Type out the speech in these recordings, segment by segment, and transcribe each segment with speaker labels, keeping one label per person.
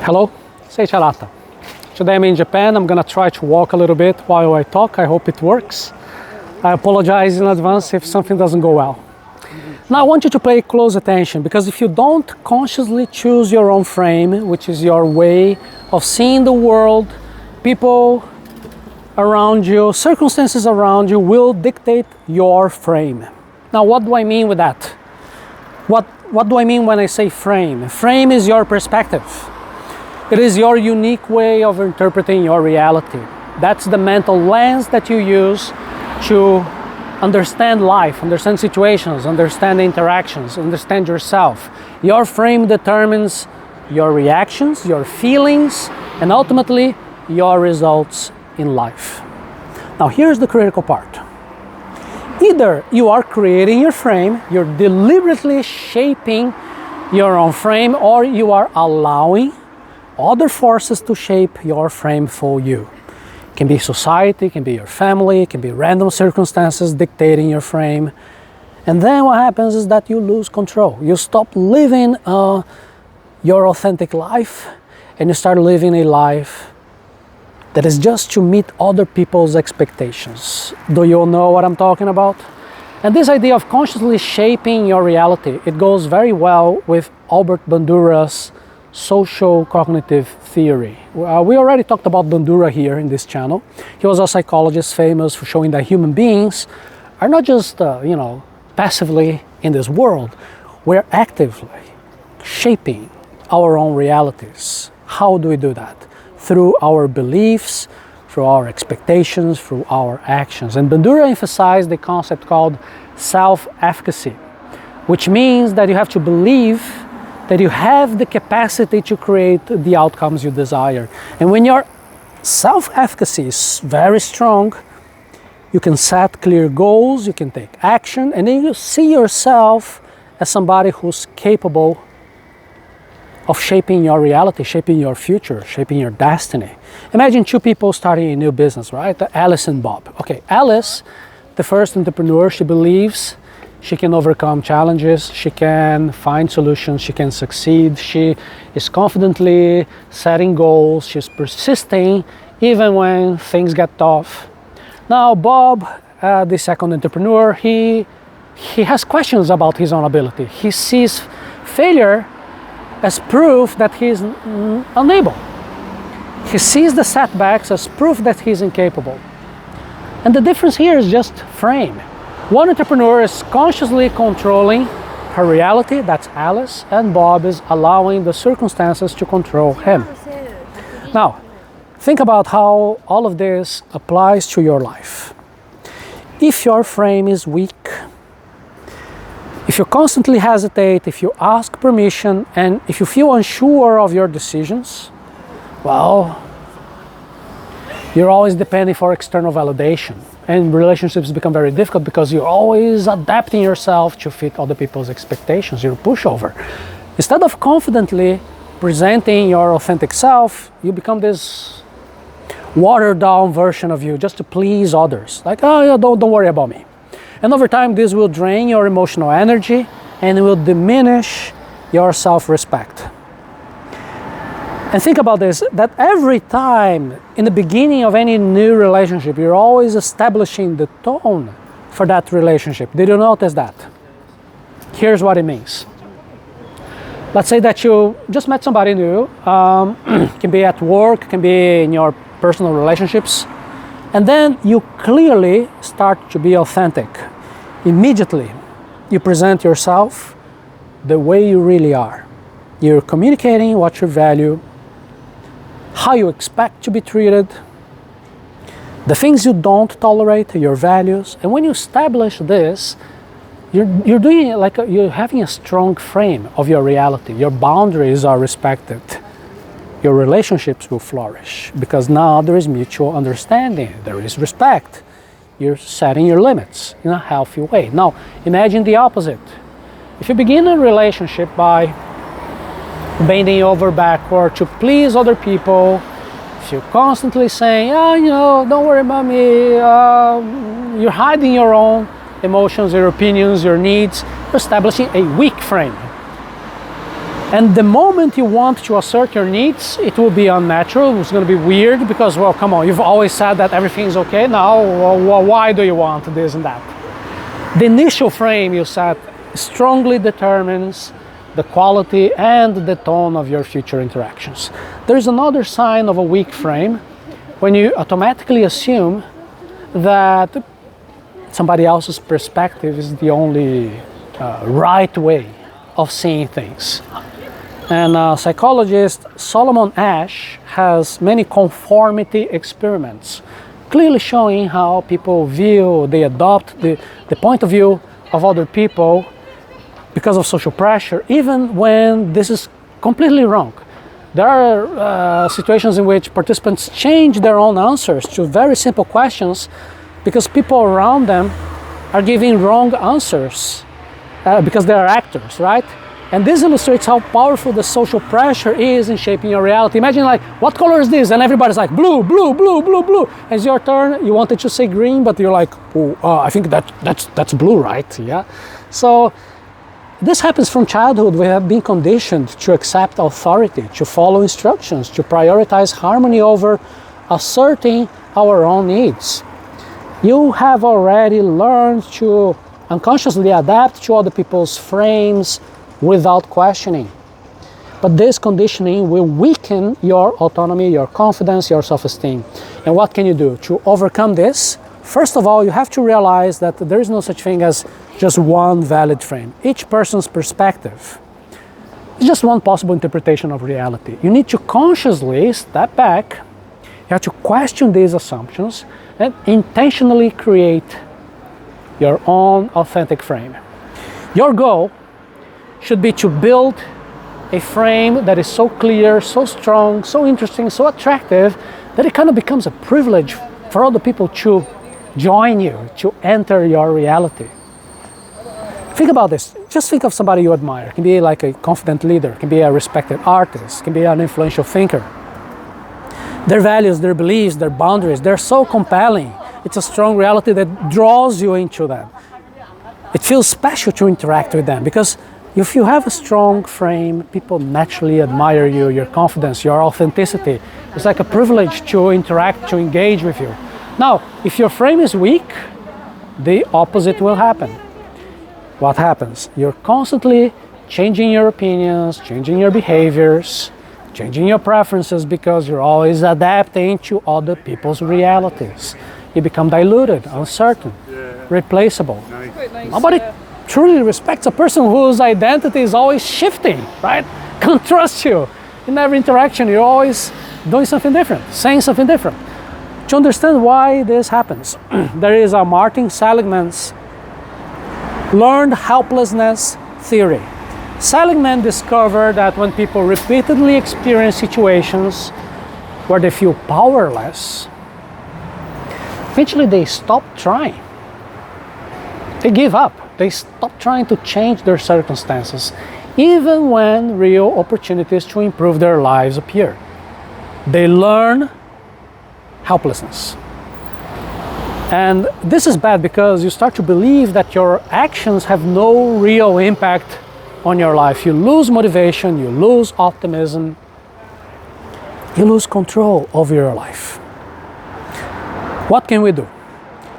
Speaker 1: Hello, Seiiti Arata. Today I'm in Japan. I'm gonna try to walk a little bit while I talk. I hope it works. I apologize in advance if something doesn't go well. Now I want you to pay close attention, because if you don't consciously choose your own frame, which is your way of seeing the world, people around you, circumstances around you will dictate your frame. Now what do I mean with that? What do I mean when I say frame? Frame is your perspective. It is your unique way of interpreting your reality. That's the mental lens that you use to understand life, understand situations, understand interactions, understand yourself. Your frame determines your reactions, your feelings, and ultimately your results in life. Now here's the critical part. Either you are creating your frame, you're deliberately shaping your own frame, or you are allowing other forces to shape your frame for you. It can be society, it can be your family, it can be random circumstances dictating your frame. And then what happens is that you lose control. You stop living your authentic life, and you start living a life that is just to meet other people's expectations. Do you all know what I'm talking about? And this idea of consciously shaping your reality, it goes very well with Albert Bandura's social cognitive theory. We already talked about Bandura here in this channel. He was a psychologist famous for showing that human beings are not just passively in this world. We're actively shaping our own realities. How do we do that? Through our beliefs, through our expectations, through our actions. And Bandura emphasized the concept called self-efficacy, which means that you have to believe that you have the capacity to create the outcomes you desire. And when your self-efficacy is very strong, you can set clear goals, you can take action, and then you see yourself as somebody who's capable of shaping your reality, shaping your future, shaping your destiny. Imagine two people starting a new business, right? Alice and Bob. Okay, Alice, the first entrepreneur, she believes she can overcome challenges, she can find solutions, she can succeed. She is confidently setting goals, she's persisting even when things get tough. Now Bob, the second entrepreneur, he has questions about his own ability. He sees failure as proof that he's unable. He sees the setbacks as proof that he's incapable. And the difference here is just frame. One entrepreneur is consciously controlling her reality, that's Alice, and Bob is allowing the circumstances to control him. Now, think about how all of this applies to your life. If your frame is weak, if you constantly hesitate, if you ask permission, and if you feel unsure of your decisions, well, you're always depending for external validation. And relationships become very difficult because you're always adapting yourself to fit other people's expectations. You're a pushover. Instead of confidently presenting your authentic self, you become this watered down version of you just to please others. Like, oh yeah, don't worry about me. And over time, this will drain your emotional energy and it will diminish your self-respect. And think about this, that every time in the beginning of any new relationship, you're always establishing the tone for that relationship. Did you notice that? Here's what it means. Let's say that you just met somebody new, can be at work, can be in your personal relationships, and then you clearly start to be authentic. Immediately, you present yourself the way you really are. You're communicating what you value, how you expect to be treated, the things you don't tolerate, your values. And when you establish this, you're doing it like you're having a strong frame of your reality. Your boundaries are respected. Your relationships will flourish because now there is mutual understanding, there is respect. You're setting your limits in a healthy way. Now, imagine the opposite. If you begin a relationship by bending over backward to please other people, if you're constantly saying, don't worry about me, you're hiding your own emotions, your opinions, your needs, you're establishing a weak frame. And the moment you want to assert your needs, it will be unnatural. It's going to be weird because, well, come on, you've always said that everything's okay. Now, why do you want this and that? The initial frame you set strongly determines the quality and the tone of your future interactions. There is another sign of a weak frame when you automatically assume that somebody else's perspective is the only right way of seeing things. And psychologist Solomon Asch has many conformity experiments, clearly showing how people view, they adopt the point of view of other people because of social pressure, even when this is completely wrong. There are situations in which participants change their own answers to very simple questions because people around them are giving wrong answers because they are actors, right? And this illustrates how powerful the social pressure is in shaping your reality. Imagine like, what color is this? And everybody's like, blue, blue, blue, blue, blue. It's your turn, you wanted to say green, but you're like, oh, I think that's blue, right? Yeah. So this happens from childhood. We have been conditioned to accept authority, to follow instructions, to prioritize harmony over asserting our own needs. You have already learned to unconsciously adapt to other people's frames without questioning. But this conditioning will weaken your autonomy, your confidence, your self-esteem. And what can you do to overcome this? First of all, you have to realize that there is no such thing as just one valid frame. Each person's perspective is just one possible interpretation of reality. You need to consciously step back. You have to question these assumptions and intentionally create your own authentic frame. Your goal should be to build a frame that is so clear, so strong, so interesting, so attractive that it kind of becomes a privilege for other people to join you, to enter your reality. Think about this. Just think of somebody you admire. It can be like a confident leader, it can be a respected artist, it can be an influential thinker. Their values, their beliefs, their boundaries, they're so compelling. It's a strong reality that draws you into them. It feels special to interact with them because if you have a strong frame, people naturally admire you, your confidence, your authenticity. It's like a privilege to interact, to engage with you. Now, if your frame is weak, the opposite will happen. What happens? You're constantly changing your opinions, changing your behaviors, changing your preferences because you're always adapting to other people's realities. You become diluted, uncertain, replaceable. Nobody truly respects a person whose identity is always shifting, right? Can't trust you. In every interaction, you're always doing something different, saying something different. To understand why this happens, there is a Martin Seligman's learned helplessness theory. Seligman discovered that when people repeatedly experience situations where they feel powerless, eventually they stop trying. They give up. They stop trying to change their circumstances, even when real opportunities to improve their lives appear. They learn helplessness. And this is bad because you start to believe that your actions have no real impact on your life. You lose motivation, you lose optimism, you lose control over your life. What can we do?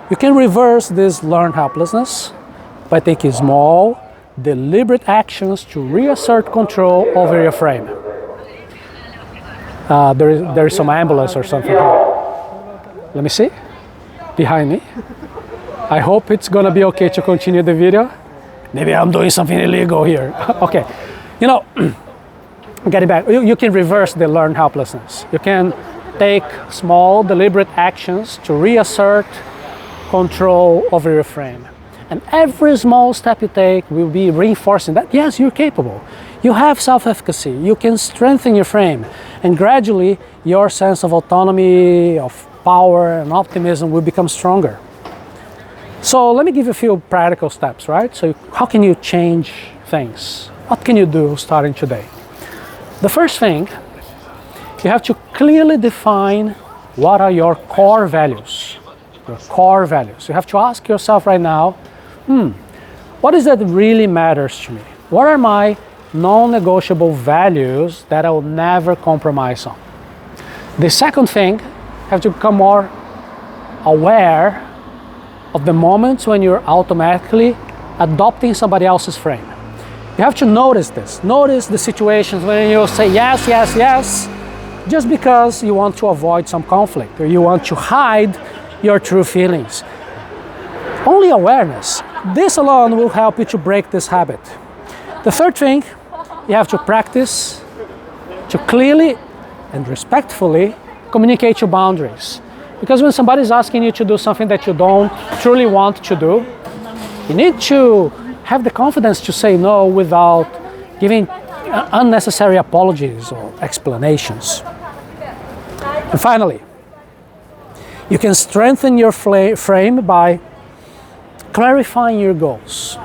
Speaker 1: You can reverse this learned helplessness by taking small, deliberate actions to reassert control over your frame. There is some ambulance or something here. Let me see. Behind me. I hope it's gonna be okay to continue the video. Maybe I'm doing something illegal here. Okay. You know, getting back, you can reverse the learned helplessness. You can take small, deliberate actions to reassert control over your frame. And every small step you take will be reinforcing that, yes, you're capable. You have self-efficacy. You can strengthen your frame. And gradually, your sense of autonomy, of power and optimism will become stronger. So let me give you a few practical steps, right? So how can you change things? What can you do starting today? The first thing, you have to clearly define what are your core values. Your core values. You have to ask yourself right now, what is that really matters to me? What are my non-negotiable values that I will never compromise on. The second thing, you have to become more aware of the moments when you're automatically adopting somebody else's frame. You have to notice this. Notice the situations when you say yes, yes, yes, just because you want to avoid some conflict or you want to hide your true feelings. Only awareness. This alone will help you to break this habit. The third thing, you have to practice to clearly and respectfully communicate your boundaries. Because when somebody is asking you to do something that you don't truly want to do, you need to have the confidence to say no without giving unnecessary apologies or explanations. And finally, you can strengthen your frame by clarifying your goals,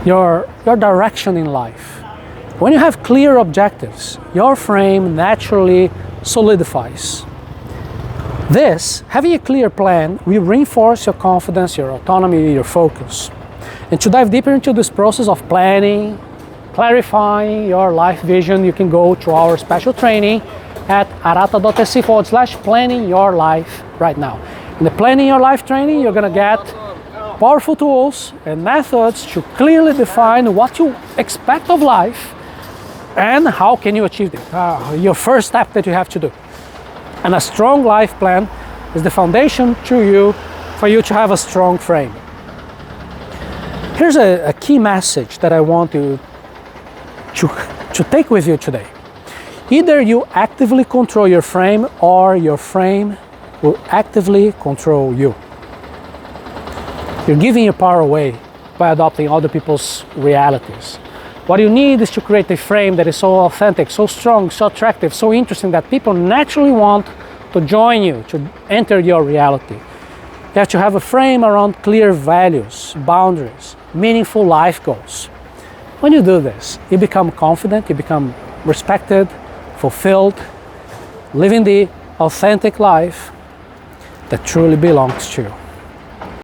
Speaker 1: your direction in life. When you have clear objectives, your frame naturally solidifies. This, having a clear plan, will reinforce your confidence, your autonomy, your focus. And to dive deeper into this process of planning, clarifying your life vision, you can go to our special training at arata.se/planning your life right now. In the Planning Your Life training, you're going to get powerful tools and methods to clearly define what you expect of life and how can you achieve it. Your first step that you have to do. And a strong life plan is the foundation for you to have a strong frame. Here's a key message that I want you to take with you today. Either you actively control your frame or your frame will actively control you. You're giving your power away by adopting other people's realities. What you need is to create a frame that is so authentic, so strong, so attractive, so interesting that people naturally want to join you, to enter your reality. You have to have a frame around clear values, boundaries, meaningful life goals. When you do this, you become confident, you become respected, fulfilled, living the authentic life that truly belongs to you.